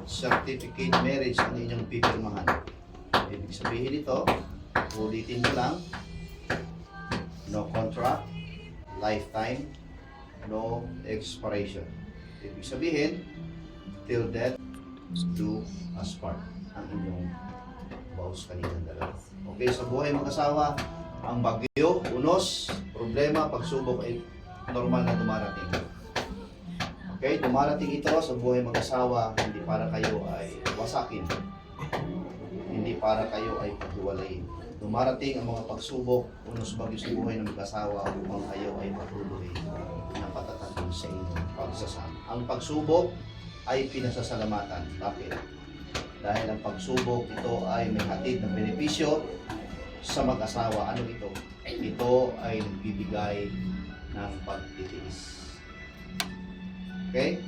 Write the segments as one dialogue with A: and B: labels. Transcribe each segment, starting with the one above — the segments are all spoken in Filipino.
A: certificate marriage ang inyong pipirmahan. Ibig sabihin ito, ulitin mo lang, no contract, lifetime, no expiration. Ibig sabihin, till death do us part ang inyong vows kanilang dalawa. Okay, sa buhay mag-asawa, ang bagyo, unos, problema, pagsubok ay normal na dumarating. Okay, dumarating ito sa buhay mag-asawa, hindi para kayo ay wasakin. Hindi para kayo ay paghiwalayin. Dumarating ang mga pagsubok, unos bagyo sa buhay ng mag-asawa upang kayo ay patuloy na patatagin sa inyong pagsasama. Ang pagsubok ay pinasasalamatan. Bakit? Dahil ang pagsubok ito ay may hatid ng benepisyo sa mag-asawa. Ano ito? Ito ay nagbibigay ng pagtitiis. Okay?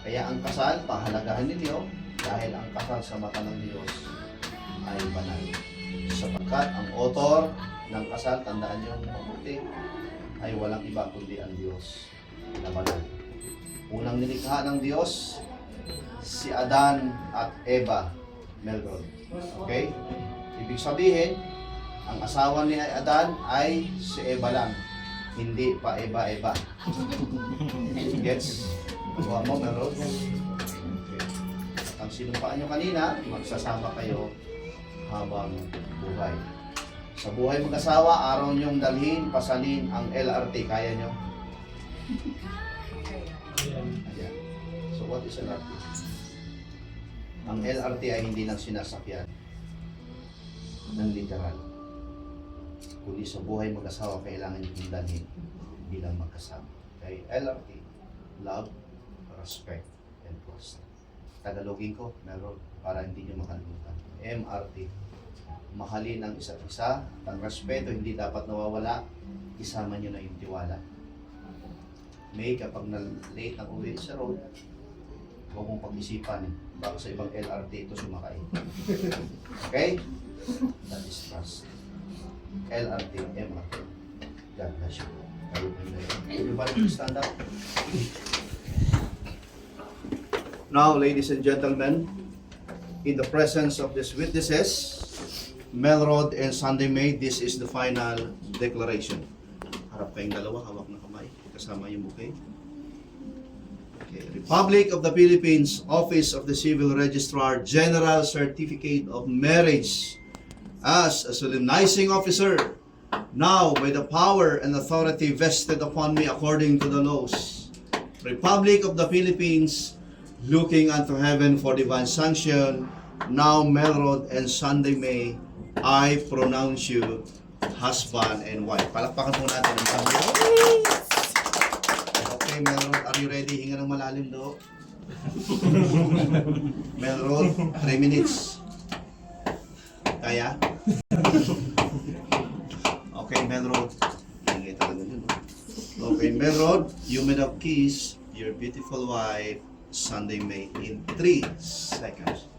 A: Kaya ang kasal, pahalagahan ninyo dahil ang kasal sa mata ng Diyos ay banal. Sapagkat ang author ng kasal, tandaan nyo mabuti, ay walang iba kundi ang Diyos na banal. Unang nilikha ng Diyos, si Adan at Eva Melrod. Okay? Ibig sabihin, ang asawa ni Adan ay si Eva lang. Hindi pa Eva. Gets? Gawa mo, Melrod? Okay. At ang sinumpaan nyo kanina, magsasama kayo habang buhay. Sa buhay mag-asawa, araw nyong dalhin, pasalin ang LRT. Kaya nyo? Ayan. So what is LRT? Ang LRT ay hindi lang sinasakyan ng literal. Kundi sa buhay mag-asawa, kailangan nyo dalhin bilang magkasama. Okay? LRT, love, respect, and trust. Tagalogin ko, meron para hindi nyo makalimutan. MRT, mahalin ang isa't isa, ang respeto hindi dapat nawawala, isama nyo na yung tiwala. May kapag na-late ng uwi sa road, huwag mong pag-isipan, baka sa ibang LRT ito sumakay. Okay? That is trust. LRT, MRT. God bless you. Everybody please stand up. Now, ladies and gentlemen, in the presence of these witnesses, Melrod and Sunday May, this is the final declaration. Harap kayong dalawa, hawak na kamay, kasama yung bouquet. Okay. Republic of the Philippines, Office of the Civil Registrar, General Certificate of Marriage. As a solemnizing officer, now by the power and authority vested upon me according to the laws, Republic of the Philippines, looking unto heaven for divine sanction, now Melrod and Sunday May, I pronounce you husband and wife. Palakpakan po natin ang kami. Okay, Melrod, are you ready? Hinga ng malalim do. Melrod, 3 minutes. Kaya? Okay, Melrod. Hinga talaga yun. Okay, Melrod, you may now kiss your beautiful wife, Sunday May, in 3 seconds.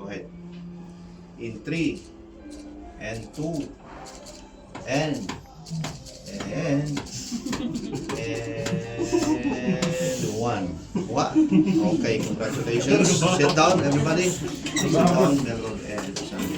A: Go ahead. In 3 and 2 and 1. What? Okay, congratulations. Sit down, everybody. Sit down, Melrod and